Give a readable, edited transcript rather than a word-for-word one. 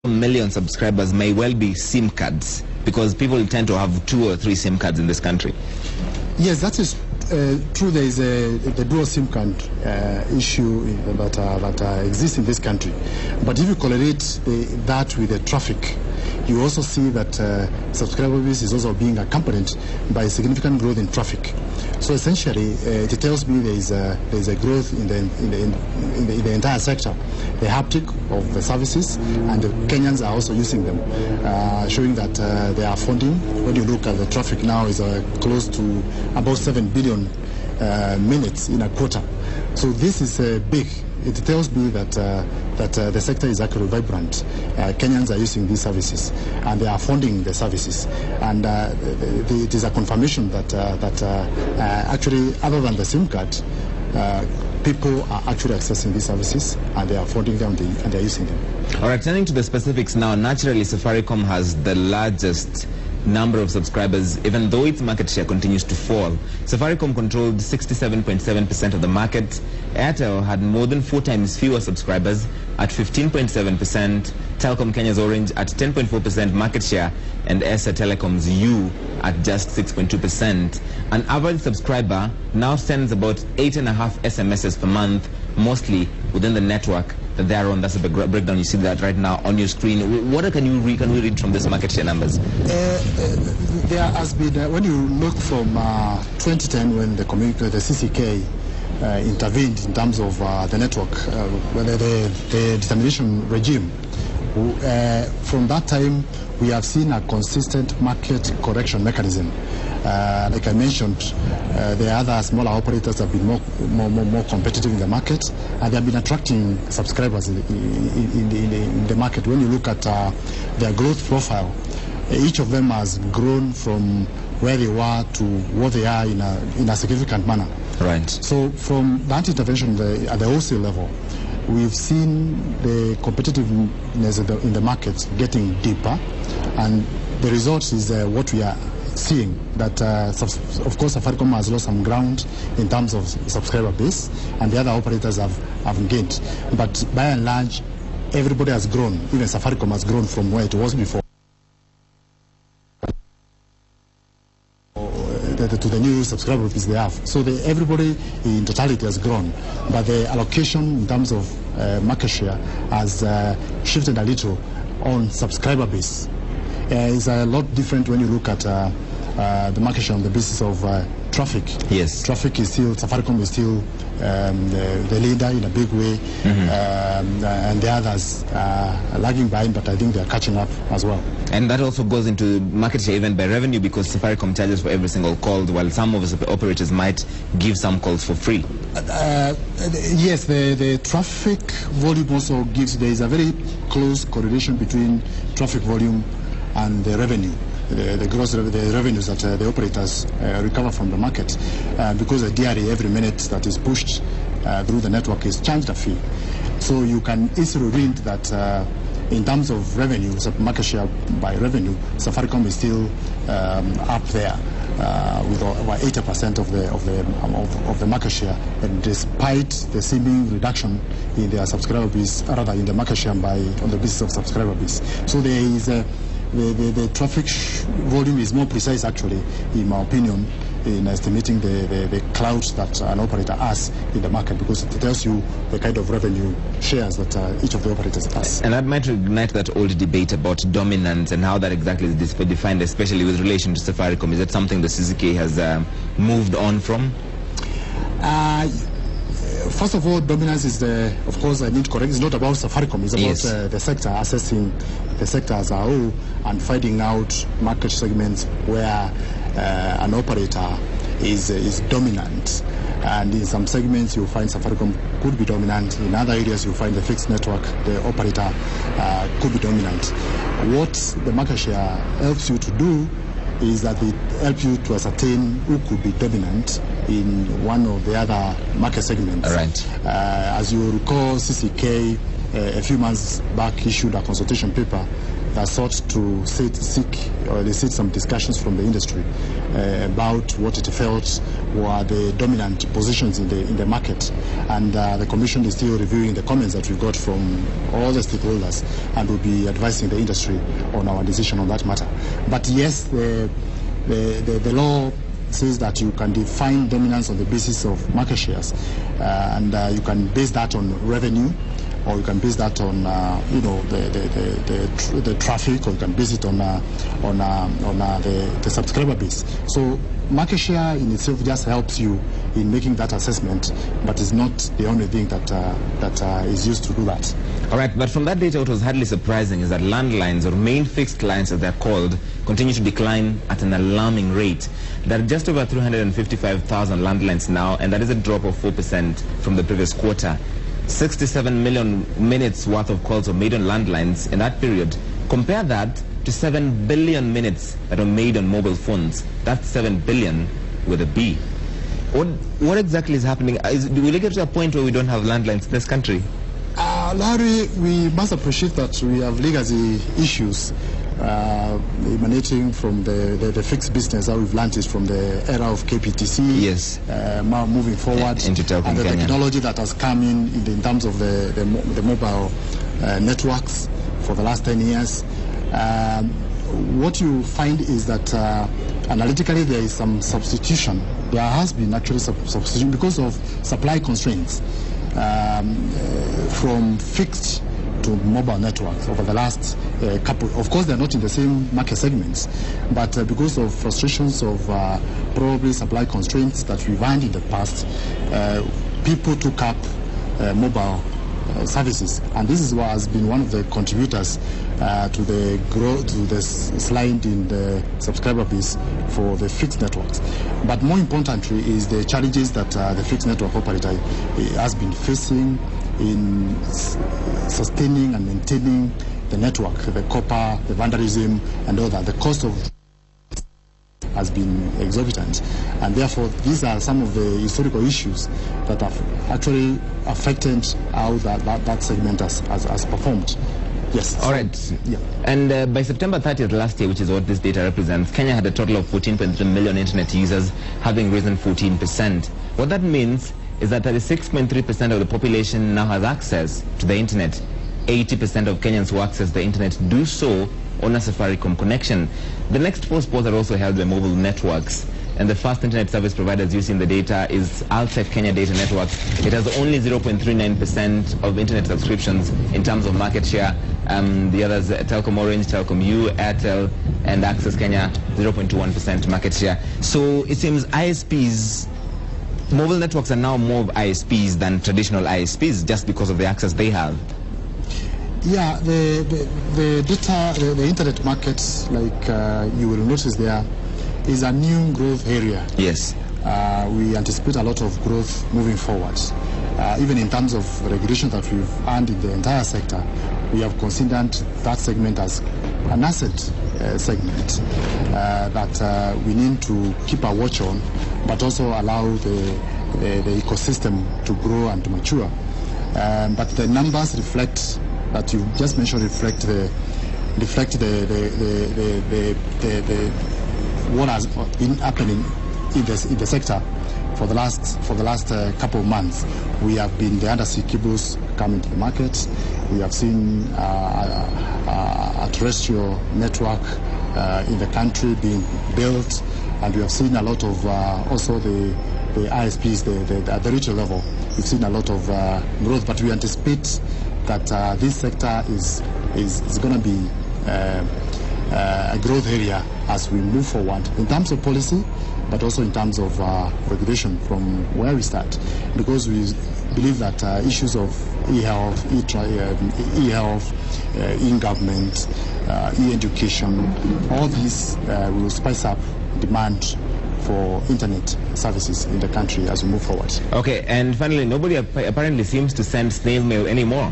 million subscribers may well be SIM cards, because people tend to have 2 or 3 SIM cards in this country. Yes, that is true. There is the dual SIM card issue that exists in this country. But if you correlate that with the traffic, you also see that subscriber base is also being accompanied by significant growth in traffic. So essentially, it tells me there is a growth in the entire sector, the haptic of the services, and the Kenyans are also using them, showing that they are funding. When you look at the traffic now, is close to about 7 billion minutes in a quarter. So this is big. It tells me that the sector is actually vibrant. Kenyans are using these services, and they are funding the services. And it is a confirmation that actually, other than the SIM card, people are actually accessing these services, and they are funding them, and they are using them. All right, turning to the specifics now. Naturally, Safaricom has the largest number of subscribers, even though its market share continues to fall. Safaricom controlled 67.7% of the market. Airtel had more than 4 times fewer subscribers at 15.7%. Telkom Kenya's Orange at 10.4% market share, and Esa Telecom's U at just 6.2%. An average subscriber now sends about 8.5 SMSs per month, mostly within the network that they are on. That's a breakdown. You see that right now on your screen. What can we read from this market share numbers? There has been, when you look from 2010, when the CCK intervened in terms of the network, the determination regime, from that time we have seen a consistent market correction mechanism. Like I mentioned, the other smaller operators have been more competitive in the market, and they have been attracting subscribers in the market. When you look at their growth profile, each of them has grown from where they were to what they are in a significant manner. Right. So from that intervention at the wholesale level, we've seen the competitiveness in the market getting deeper, and the result is what we are seeing, that of course Safaricom has lost some ground in terms of subscriber base, and the other operators have gained. But by and large, everybody has grown. Even Safaricom has grown from where it was before to the new subscriber base they have. So everybody in totality has grown, but the allocation in terms of market share has shifted a little on subscriber base. It's a lot different when you look at the market share on the basis of traffic. Yes. Traffic is still, Safaricom is still the leader in a big way, and the others are lagging behind, but I think they are catching up as well. And that also goes into market share even by revenue, because Safaricom charges for every single call, while some of the operators might give some calls for free. Yes, the traffic volume also gives, there is a very close correlation between traffic volume and the revenue. The revenues that the operators recover from the market, because the DRA every minute that is pushed through the network is charged a fee. So you can easily read that in terms of revenue, market share by revenue, Safaricom is still up there with over 80% of the market share, and despite the seeming reduction in their subscriber base, rather in the market share on the basis of subscriber base. So there is the traffic volume is more precise, actually, in my opinion, in estimating the clout that an operator has in the market, because it tells you the kind of revenue shares that each of the operators has. And that might reignite that old debate about dominance and how that exactly is defined, especially with relation to Safaricom. Is that something the CCK has moved on from? First of all, dominance is of course, I need to correct, it's not about Safaricom, it's about the sector, assessing the sector as a whole and finding out market segments where an operator is dominant. And in some segments you find Safaricom could be dominant, in other areas you find the fixed network, the operator could be dominant. What the market share helps you to do is that it helps you to ascertain who could be dominant in one or the other market segments. Right. As you recall, CCK a few months back issued a consultation paper that sought to elicit some discussions from the industry about what it felt were the dominant positions in the market. And the Commission is still reviewing the comments that we got from all the stakeholders and will be advising the industry on our decision on that matter. But yes, the law says that you can define dominance on the basis of market shares, and you can base that on revenue, or you can base that on the traffic, or you can base it on the subscriber base. So market share in itself just helps you in making that assessment, but is not the only thing that is used to do that. All right, but from that data, what was hardly surprising is that landlines, or main fixed lines as they're called, continue to decline at an alarming rate. There are just over 355,000 landlines now, and that is a drop of 4% from the previous quarter. 67 million minutes worth of calls were made on landlines in that period. Compare that to 7 billion minutes that were made on mobile phones. That's 7 billion with a B. What exactly is happening? Do we get to a point where we don't have landlines in this country? Larry, we must appreciate that we have legacy issues emanating from the fixed business that we've learned is from the era of KPTC. Yes. Moving forward, into and the technology that has come in terms of the mobile networks for the last 10 years. What you find is that analytically there is some substitution. There has been actually substitution because of supply constraints from fixed to mobile networks over the last couple. Of course, they're not in the same market segments, but because of frustrations of probably supply constraints that we've had in the past, people took up mobile services, and this is what has been one of the contributors to the growth, to the slide in the subscriber base for the fixed networks. But more importantly is the challenges that the fixed network operator has been facing in sustaining and maintaining the network, the copper, the vandalism, and all that. The cost of has been exorbitant, and therefore these are some of the historical issues that have actually affected how that segment has performed. Yes. All right. Yeah. And by September 30th last year, which is what this data represents, Kenya had a total of 14.3 million internet users, having risen 14%. What that means is that 36.3% of the population now has access to the internet. 80% of Kenyans who access the internet do so on a Safaricom connection. The next four sports are also held by mobile networks, and the first internet service providers using the data is Altec Kenya Data Network. It has only 0.39% of internet subscriptions in terms of market share. The others, Telkom Orange, Telkom U, Airtel, and Access Kenya, 0.21% market share. So it seems ISPs, mobile networks are now more of ISPs than traditional ISPs just because of the access they have. Yeah, the data, the internet market, like you will notice there, is a new growth area. Yes. We anticipate a lot of growth moving forward. Even in terms of regulation that we've earned in the entire sector, we have considered that segment as an asset segment that we need to keep a watch on, but also allow the ecosystem to grow and to mature. But the numbers reflect that you just mentioned reflect what has been happening in the sector for the last couple of months. We have been the undersea cables coming to the market. We have seen a terrestrial network in the country being built, and we have seen a lot of also the ISPs at the retail level. We've seen a lot of growth, but we anticipate that this sector is going to be a growth area as we move forward in terms of policy, but also in terms of regulation from where we start, because we believe that issues of e-health, e-government, e-education, all these will spice up demand for internet services in the country as we move forward. Okay, and finally, nobody apparently seems to send snail mail anymore.